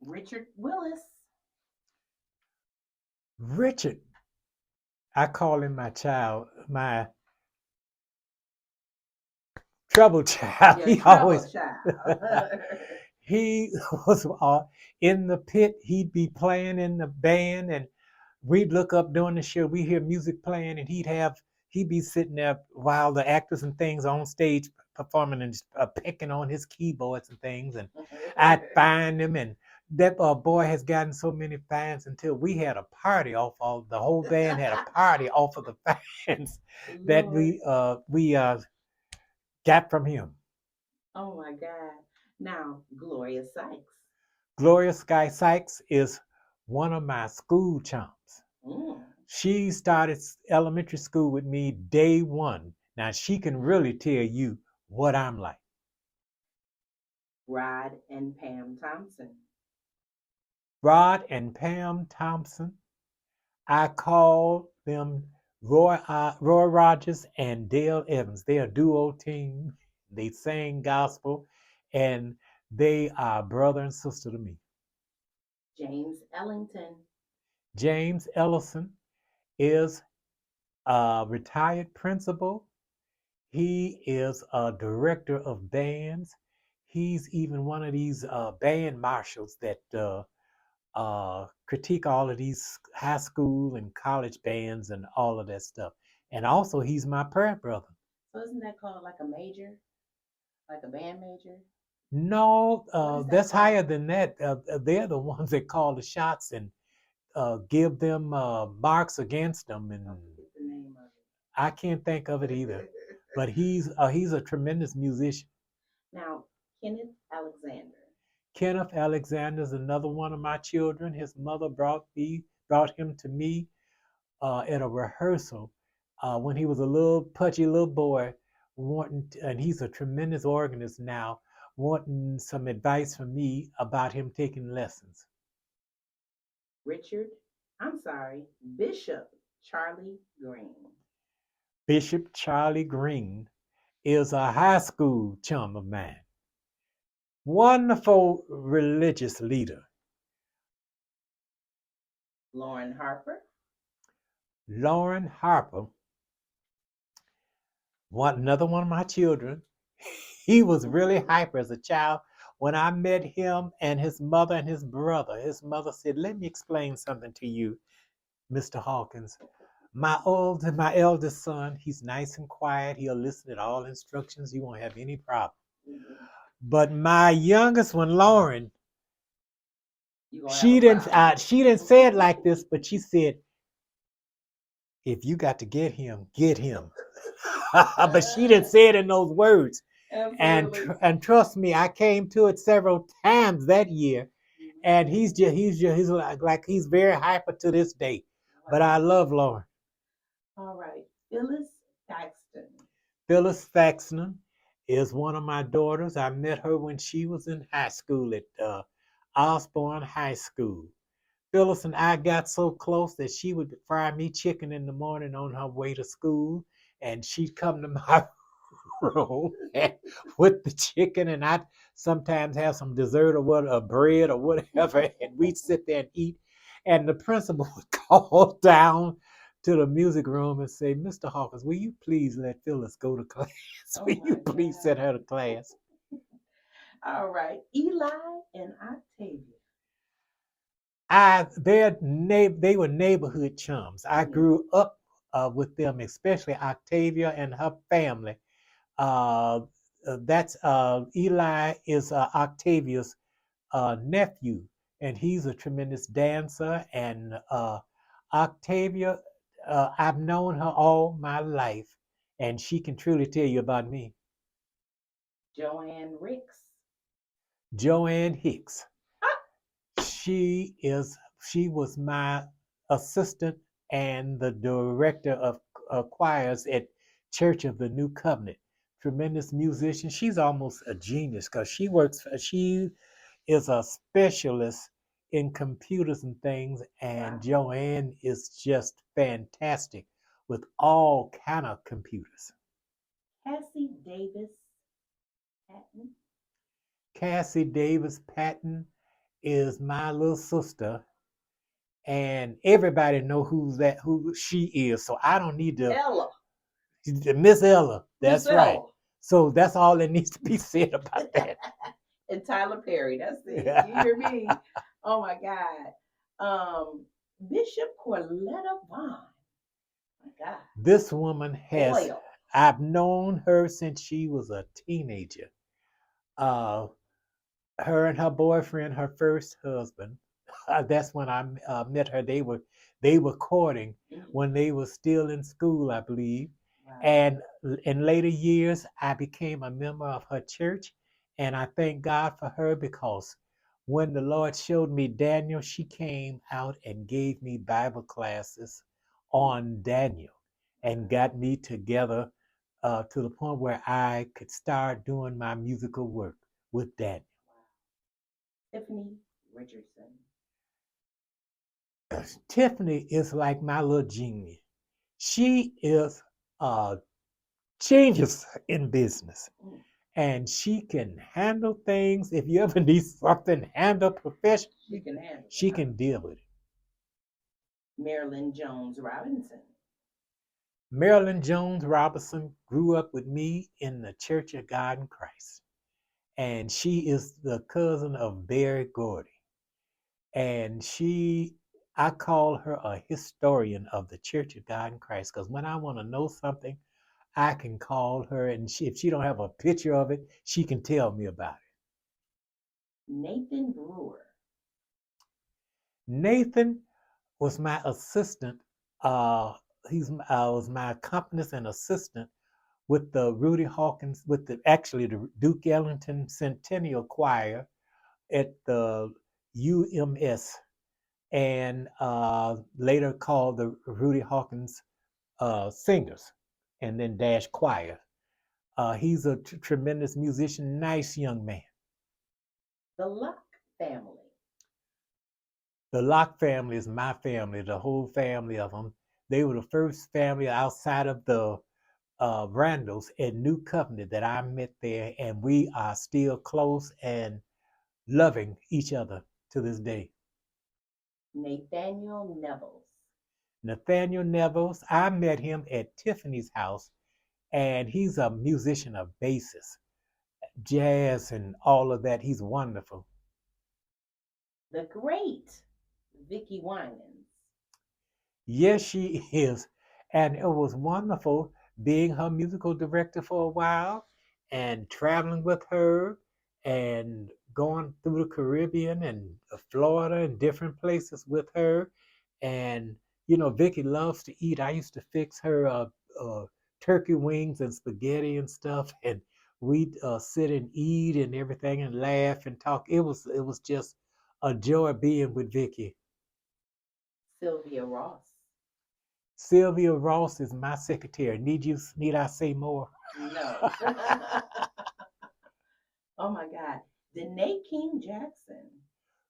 Richard Willis. Richard, I call him my child, my trouble child. Your He trouble always, child. he was in the pit. He'd be playing in the band, and we'd look up during the show. We hear music playing, and he'd be sitting there while the actors and things on stage performing and picking on his keyboards and things. And I'd find him, and that boy has gotten so many fans until we had a party off of the whole band had a party off of the fans that Lord. we got from him. Oh my God. Now, Gloria Sykes. Gloria Sky Sykes is one of my school chums. Mm. She started elementary school with me day one. Now she can really tell you what I'm like. Rod and Pam Thompson. Rod and Pam Thompson, I call them Roy Rogers and Dale Evans. They're a duo team. They sing gospel, and they are brother and sister to me. James Ellington. James Ellison is a retired principal. He is a director of bands. He's even one of these band marshals that critique all of these high school and college bands and all of that stuff. And also, he's my prayer brother. So isn't that called like a major? Like a band major? No, What is that that's called? higher than that. They're the ones that call the shots and give them marks against them, I and forget the name of I can't think of it either. it. But he's a tremendous musician. Now, Kenneth Alexander. Kenneth Alexander is another one of my children. His mother brought him to me at a rehearsal when he was a little pudgy little boy, and he's a tremendous organist now, wanting some advice from me about him taking lessons. Richard, I'm sorry, Bishop Charlie Green. Bishop Charlie Green is a high school chum of mine. Wonderful religious leader. Lauren Harper. Lauren Harper, another one of my children. He was really hyper as a child. When I met him and his mother and his mother said, "Let me explain something to you, Mr. Hawkins. My eldest son, he's nice and quiet. He'll listen to all instructions. He won't have any problem. Mhm. But my youngest one, Lauren, You gonna have a problem. she didn't say it like this, but she said, if you got to get him, get him." But she didn't say it in those words. And Absolutely. and trust me, I came to it several times that year, and he's like he's very hyper to this day. But I Wow. love Lauren. All right. Phyllis Paxton. Phyllis Faxon is one of my daughters. I met her when she was in high school at Osborne High School. Phyllis and I got so close that she would fry me chicken in the morning on her way to school, and she'd come to my room with the chicken, and I'd sometimes have some dessert or what, or bread or whatever, and we'd sit there and eat. And the principal would call down to the music room and say, "Mr. Hawkins, will you please let Phyllis go to class? Oh Will you my please God. send her to class?" All right. Eli and Octavia. They were neighborhood chums. I Yeah. grew up with them, especially Octavia and her family. Uh, that's Eli is Octavia's nephew, and he's a tremendous dancer. And Octavia, I've known her all my life, and she can truly tell you about me. Joanne Ricks. Joanne Hicks. She was my assistant and the director of choirs at Church of the New Covenant. Tremendous musician. She's almost a genius because she is a specialist in computers and things, and Wow. Joanne is just fantastic with all kind of computers. Cassie Davis Patton. Cassie Davis Patton is my little sister, and everybody know who she is. So I don't need to. Ella. Miss Ella. Miss That's right. Ella. So that's all that needs to be said about that. And Tyler Perry. That's it. You hear me? Oh my God. Bishop Corletta Vaughn. My God. This woman has. Oil. I've known her since she was a teenager. Uh, Her and her boyfriend, her first husband. That's when I met her. They were courting when they were still in school, I believe. Wow. And in later years, I became a member of her church, and I thank God for her because when the Lord showed me Daniel, she came out and gave me Bible classes on Daniel and got me together to the point where I could start doing my musical work with Daniel. Tiffany Richardson. Tiffany is like my little genius. She is a genius in business, Mm. and she can handle things. If you ever need something handled professionally, She can handle she it. can deal with it. Marilyn Jones Robinson. Marilyn Jones Robinson grew up with me in the Church of God in Christ, and she is the cousin of Barry Gordy. And I call her a historian of the Church of God in Christ because when I want to know something, I can call her, and if she don't have a picture of it, she can tell me about it. Nathan Brewer. Nathan was my assistant. He was my accompanist and assistant with the Rudy Hawkins, with the Duke Ellington Centennial Choir at the UMS, and later called the Rudy Hawkins Singers, and then Dash Choir. He's a tremendous musician, nice young man. The Locke family. The Locke family is my family, the whole family of them. They were the first family outside of the Randalls in New Covenant that I met there, and we are still close and loving each other to this day. Nathaniel Nevels. Nathaniel Nevels, I met him at Tiffany's house, and he's a musician of bassist, jazz, and all of that. He's wonderful. The great Vicki Winans. Yes, she is. And it was wonderful being her musical director for a while and traveling with her and going through the Caribbean and Florida and different places with her. And, Vicky loves to eat. I used to fix her turkey wings and spaghetti and stuff. And we'd sit and eat and everything and laugh and talk. It was just a joy being with Vicky. Sylvia Ross. Sylvia Ross is my secretary. Need I say more? No. Oh my God. Danae King Jackson.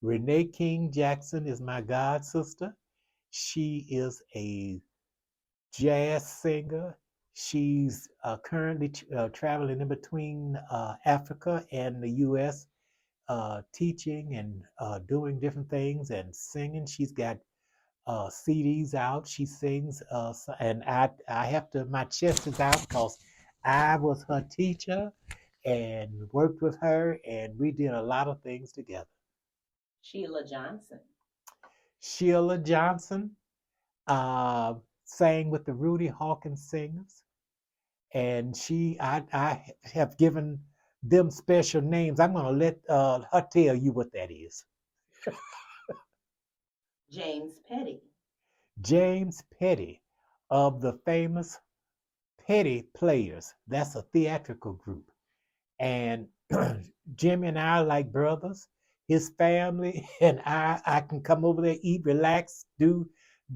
Renee King Jackson is my god sister. She is a jazz singer. She's currently traveling in between Africa and the U.S., teaching and doing different things and singing. She's got CDs out. She sings, and I have to. My chest is out because I was her teacher and worked with her, and we did a lot of things together. Sheila Johnson. Sheila Johnson uh, sang with the Rudy Hawkins Singers, and I have given them special names. I'm going to let her tell you what that is. James Petty. James Petty of the famous Petty Players. That's a theatrical group. And Jimmy and I are like brothers. His family and I can come over there, eat, relax,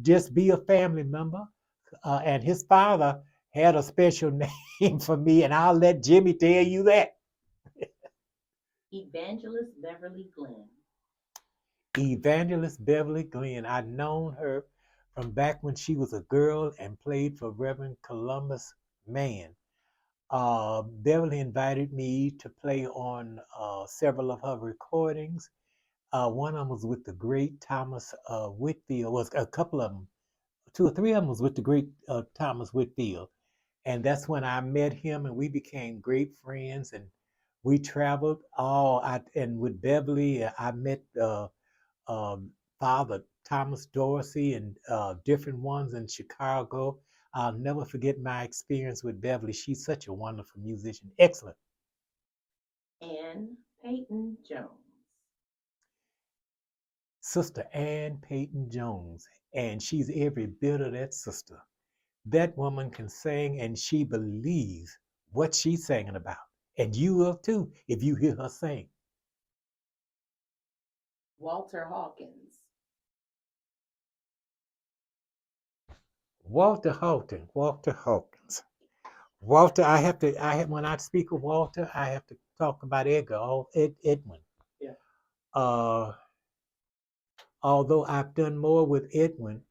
just be a family member. And his father had a special name for me, and I'll let Jimmy tell you that. Evangelist Beverly Glenn. Evangelist Beverly Glenn. I've known her from back when she was a girl and played for Reverend Columbus Mann. Beverly invited me to play on several of her recordings. One of them was with the great Thomas Whitfield. Was a couple of them, two or three of them was with the great Thomas Whitfield, and that's when I met him, and we became great friends, and we traveled all. And with Beverly, I met Father Thomas Dorsey and different ones in Chicago. I'll never forget my experience with Beverly. She's such a wonderful musician. Excellent. Ann Peyton Jones. Sister Ann Peyton Jones. And she's every bit of that sister. That woman can sing and she believes what she's singing about. And you will too if you hear her sing. Walter Hawkins. Walter Houghton. Walter Hawkins. Walter, when I speak of Walter, I have to talk about Edwin. Yeah. Although I've done more with Edwin,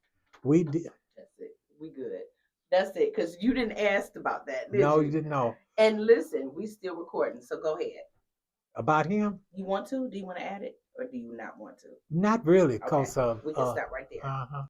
we did. That's it. We good. That's it. Because you didn't ask about that, did No, you? you didn't know And listen, we still recording, so go ahead. about him. You want to? Do you want to add it, or do you not want to? Not really, Okay. cause We can stop right there. Uh-huh.